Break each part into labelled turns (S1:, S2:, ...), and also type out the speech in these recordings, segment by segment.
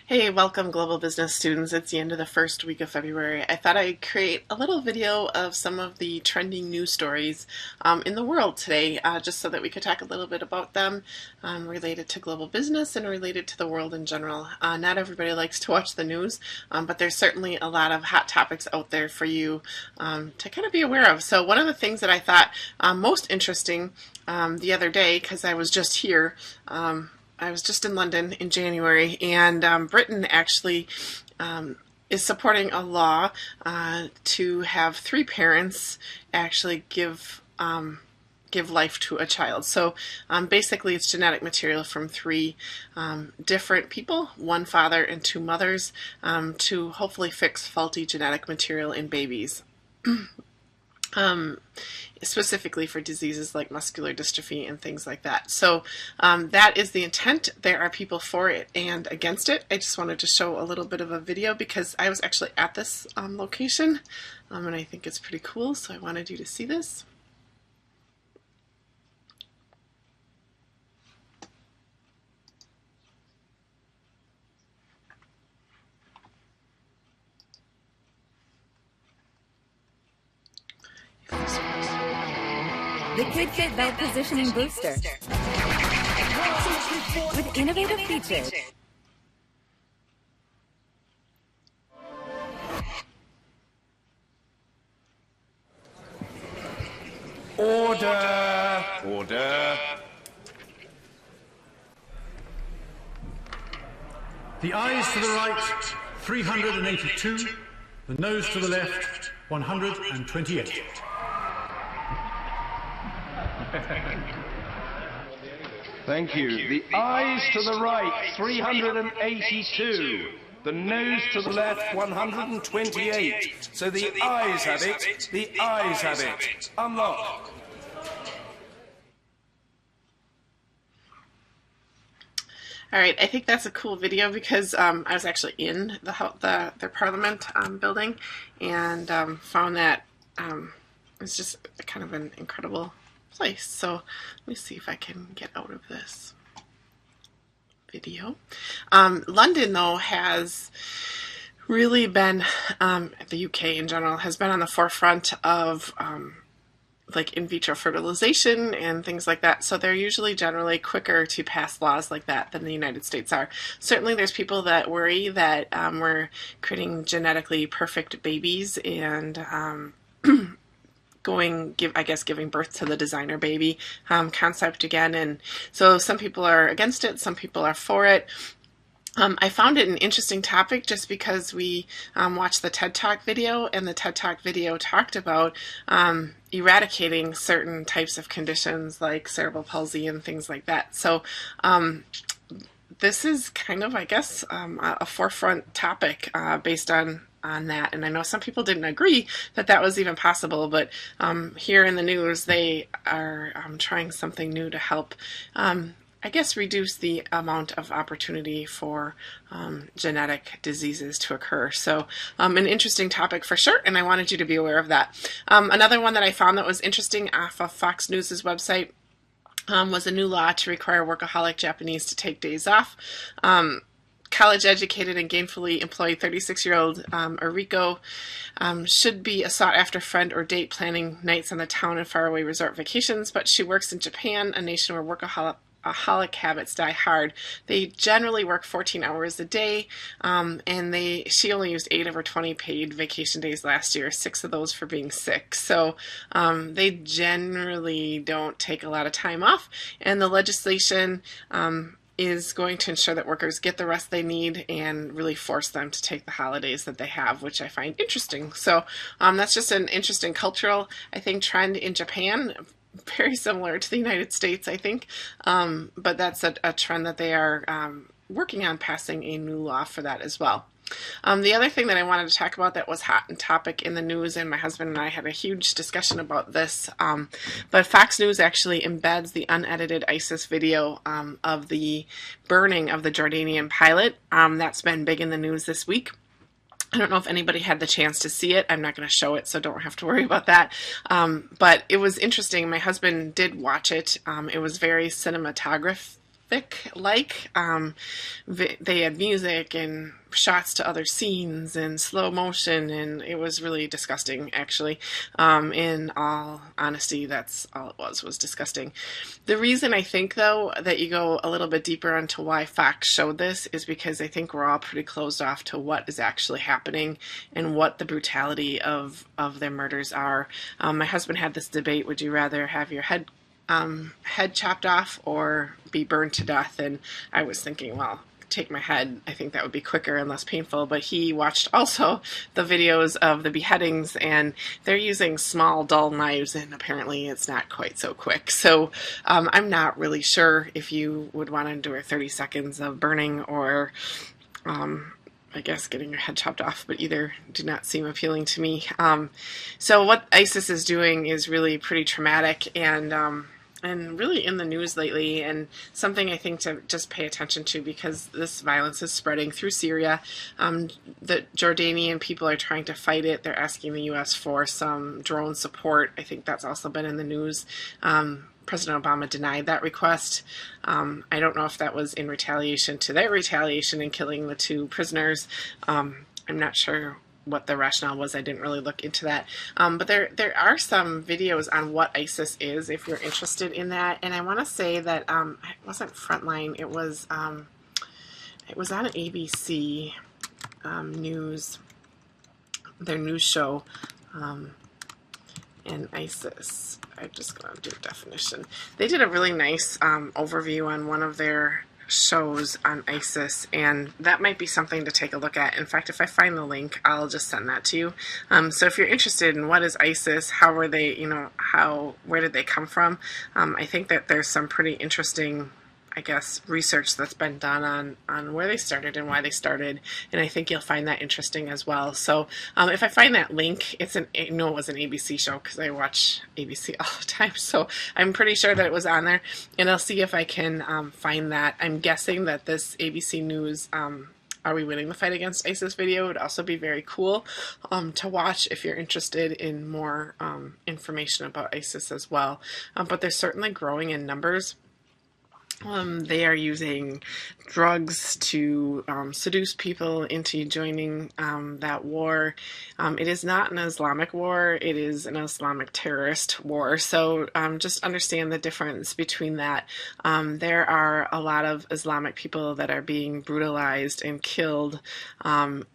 S1: Hey, welcome Global Business students. It's the end of the first week of February. I thought I'd create a little video of some of the trending news stories in the world today, just so that we could talk a little bit about them related to global business and related to the world in general. Not everybody likes to watch the news, but there's certainly a lot of hot topics out there for you to kind of be aware of. So one of the things that I thought most interesting the other day, because I was just here, I was just in London in January, and Britain actually is supporting a law to have three parents actually give life to a child. So basically it's genetic material from three different people, one father and two mothers, to hopefully fix faulty genetic material in babies. Specifically for diseases like muscular dystrophy and things like that. So that is the intent. There are people for it and against it. I just wanted to show a little bit of a video because I was actually at this location and I think it's pretty cool, so I wanted you to see this.
S2: The KidFit Belt Positioning Booster with innovative features.
S3: Order! Order!
S4: The eyes to the right, 382. The nose to the left, 128.
S3: Thank you. The eyes to the right, 382. The nose to the left, 128. So the eyes have it. The eyes have it. Unlock.
S1: All right, I think that's a cool video because I was actually in their Parliament building and found that it's just kind of an incredible place. So let me see if I can get out of this video. London, though, has really been, the UK in general, has been on the forefront of like in vitro fertilization and things like that. So they're usually generally quicker to pass laws like that than the United States are. Certainly there's people that worry that we're creating genetically perfect babies and giving birth to the designer baby concept again. And so some people are against it, some people are for it. I found it an interesting topic just because we watched the TED Talk video, and the TED Talk video talked about eradicating certain types of conditions like cerebral palsy and things like that. So this is kind of, I guess, a forefront topic based on that. And I know some people didn't agree that that was even possible, but here in the news they are trying something new to help I guess reduce the amount of opportunity for genetic diseases to occur. So an interesting topic for sure, and I wanted you to be aware of that. Another one that I found that was interesting off of Fox News' website was a new law to require workaholic Japanese to take days off. College-educated and gainfully employed 36-year-old Eriko should be a sought-after friend or date planning nights on the town and faraway resort vacations, but she works in Japan, a nation where workaholic habits die hard. They generally work 14 hours a day, and she only used 8 of her 20 paid vacation days last year, 6 of those for being sick. So they generally don't take a lot of time off, and the legislation is going to ensure that workers get the rest they need and really force them to take the holidays that they have, which I find interesting. So that's just an interesting cultural, I think, trend in Japan. Very similar to the United States, I think, but that's a trend that they are working on passing a new law for that as well. The other thing that I wanted to talk about that was hot and topic in the news, and my husband and I had a huge discussion about this, but Fox News actually embeds the unedited ISIS video of the burning of the Jordanian pilot. That's been big in the news this week. I don't know if anybody had the chance to see it. I'm not going to show it, so don't have to worry about that. But it was interesting. My husband did watch it. It was very cinematographic like. They had music and shots to other scenes and slow motion, and it was really disgusting, actually. In all honesty, that's all it was disgusting. The reason I think, though, that you go a little bit deeper onto why Fox showed this is because I think we're all pretty closed off to what is actually happening and what the brutality of their murders are. My husband had this debate: would you rather have your head chopped off or be burned to death? And I was thinking, well, take my head. I think that would be quicker and less painful. But he watched also the videos of the beheadings, and they're using small, dull knives, and apparently it's not quite so quick. So I'm not really sure if you would want to endure 30 seconds of burning or I guess getting your head chopped off, but either do not seem appealing to me. So what ISIS is doing is really pretty traumatic and really in the news lately, and something I think to just pay attention to, because this violence is spreading through Syria. The Jordanian people are trying to fight it. They're asking the U.S. for some drone support. I think that's also been in the news. President Obama denied that request. I don't know if that was in retaliation to their retaliation in killing the 2 prisoners. I'm not sure what the rationale was. I didn't really look into that. But there are some videos on what ISIS is, if you're interested in that. And I want to say that it wasn't Frontline. It was on ABC News, their news show. And ISIS. I'm just going to do a definition. They did a really nice overview on one of their shows on ISIS, and that might be something to take a look at. In fact, if I find the link, I'll just send that to you. So if you're interested in what is ISIS, how were they, where did they come from? I think that there's some pretty interesting, I guess, research that's been done on where they started and why they started, and I think you'll find that interesting as well. So if I find that link, it was an ABC show because I watch ABC all the time, so I'm pretty sure that it was on there, and I'll see if I can find that. I'm guessing that this ABC News Are We Winning the Fight Against ISIS video would also be very cool to watch if you're interested in more information about ISIS as well. But they're certainly growing in numbers. They are using drugs to seduce people into joining that war. It is not an Islamic war, it is an Islamic terrorist war. So just understand the difference between that. There are a lot of Islamic people that are being brutalized and killed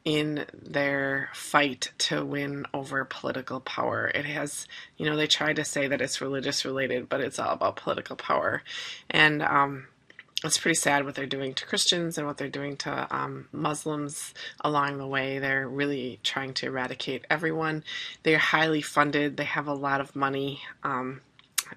S1: in their fight to win over political power. It has, they try to say that it's religious related, but it's all about political power. And it's pretty sad what they're doing to Christians and what they're doing to Muslims along the way. They're really trying to eradicate everyone. They're highly funded. They have a lot of money. And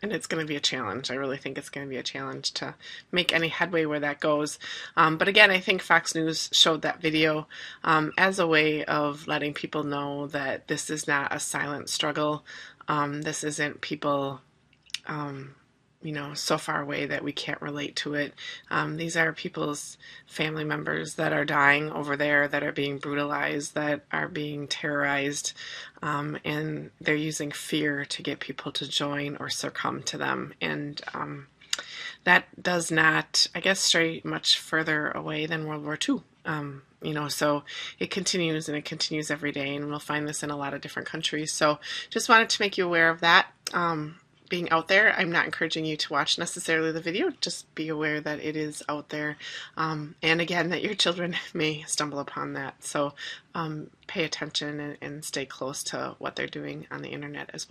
S1: it's going to be a challenge. I really think it's going to be a challenge to make any headway where that goes. But again, I think Fox News showed that video as a way of letting people know that this is not a silent struggle. This isn't people so far away that we can't relate to it. These are people's family members that are dying over there, that are being brutalized, that are being terrorized, and they're using fear to get people to join or succumb to them. And that does not, I guess, stray much further away than World War II. So it continues, and it continues every day, and we'll find this in a lot of different countries. So just wanted to make you aware of that. Being out there. I'm not encouraging you to watch necessarily the video, just be aware that it is out there, and again, that your children may stumble upon that. So pay attention and stay close to what they're doing on the internet as well.